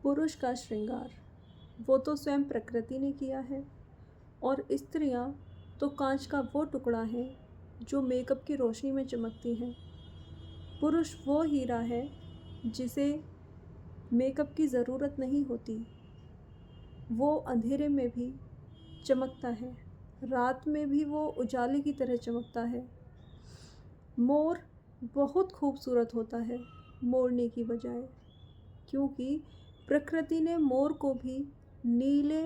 पुरुष का श्रृंगार वो तो स्वयं प्रकृति ने किया है, और स्त्रियां तो कांच का वो टुकड़ा है जो मेकअप की रोशनी में चमकती हैं। पुरुष वो हीरा है जिसे मेकअप की ज़रूरत नहीं होती। वो अंधेरे में भी चमकता है, रात में भी वो उजाले की तरह चमकता है। मोर बहुत खूबसूरत होता है मोरनी की बजाय, क्योंकि प्रकृति ने मोर को भी नीले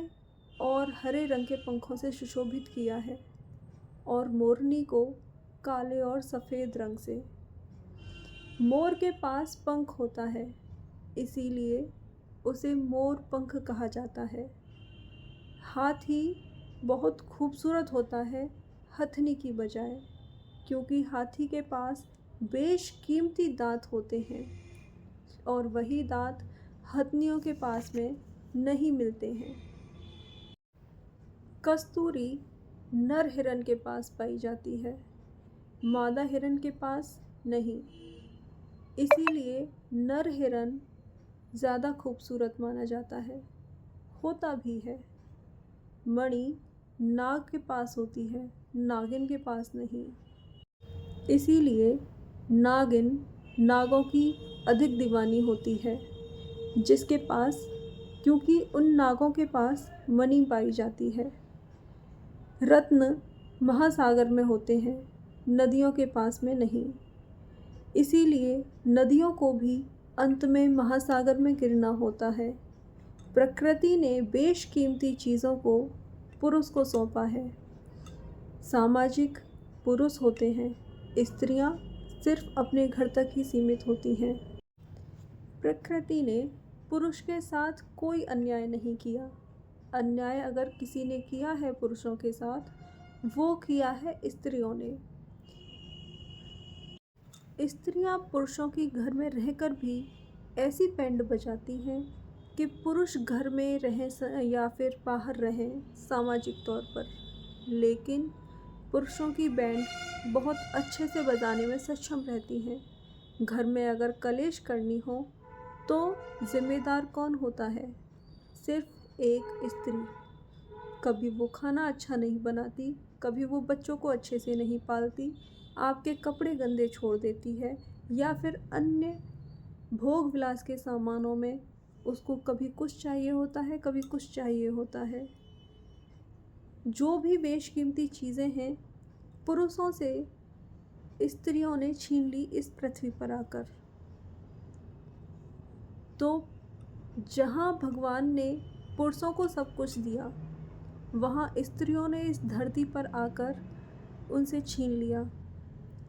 और हरे रंग के पंखों से सुशोभित किया है, और मोरनी को काले और सफ़ेद रंग से। मोर के पास पंख होता है, इसीलिए उसे मोर पंख कहा जाता है। हाथी बहुत खूबसूरत होता है हथनी की बजाय, क्योंकि हाथी के पास बेशकीमती दांत होते हैं, और वही दांत हथनियों के पास में नहीं मिलते हैं। कस्तूरी नर हिरन के पास पाई जाती है, मादा हिरन के पास नहीं। इसीलिए नर हिरन ज़्यादा खूबसूरत माना जाता है, होता भी है। मणि नाग के पास होती है, नागिन के पास नहीं। इसीलिए नागिन नागों की अधिक दीवानी होती है, जिसके पास, क्योंकि उन नागों के पास मणि पाई जाती है। रत्न महासागर में होते हैं, नदियों के पास में नहीं। इसीलिए नदियों को भी अंत में महासागर में गिरना होता है। प्रकृति ने बेशकीमती चीज़ों को पुरुष को सौंपा है। सामाजिक पुरुष होते हैं, स्त्रियां सिर्फ अपने घर तक ही सीमित होती हैं। प्रकृति ने पुरुष के साथ कोई अन्याय नहीं किया। अन्याय अगर किसी ने किया है पुरुषों के साथ, वो किया है स्त्रियों ने। स्त्रियां पुरुषों की घर में रहकर भी ऐसी बैंड बजाती हैं कि पुरुष घर में रहें या फिर बाहर रहें सामाजिक तौर पर, लेकिन पुरुषों की बैंड बहुत अच्छे से बजाने में सक्षम रहती हैं। घर में अगर कलेश करनी हो तो जिम्मेदार कौन होता है? सिर्फ एक स्त्री। कभी वो खाना अच्छा नहीं बनाती, कभी वो बच्चों को अच्छे से नहीं पालती, आपके कपड़े गंदे छोड़ देती है, या फिर अन्य भोग विलास के सामानों में उसको कभी कुछ चाहिए होता है, कभी कुछ चाहिए होता है। जो भी बेशकीमती चीज़ें हैं, पुरुषों से स्त्रियों ने छीन ली इस पृथ्वी पर आकर। तो जहाँ भगवान ने पुरुषों को सब कुछ दिया, वहाँ स्त्रियों ने इस धरती पर आकर उनसे छीन लिया।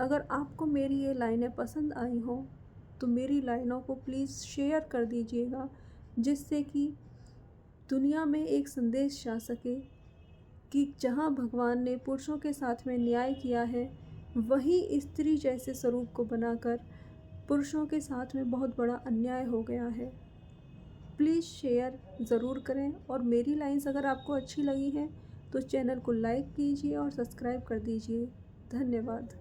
अगर आपको मेरी ये लाइनें पसंद आई हों तो मेरी लाइनों को प्लीज़ शेयर कर दीजिएगा, जिससे कि दुनिया में एक संदेश जा सके कि जहाँ भगवान ने पुरुषों के साथ में न्याय किया है, वहीं स्त्री जैसे स्वरूप को बनाकर पुरुषों के साथ में बहुत बड़ा अन्याय हो गया है। प्लीज़ शेयर ज़रूर करें, और मेरी लाइन्स अगर आपको अच्छी लगी हैं तो चैनल को लाइक कीजिए और सब्सक्राइब कर दीजिए। धन्यवाद।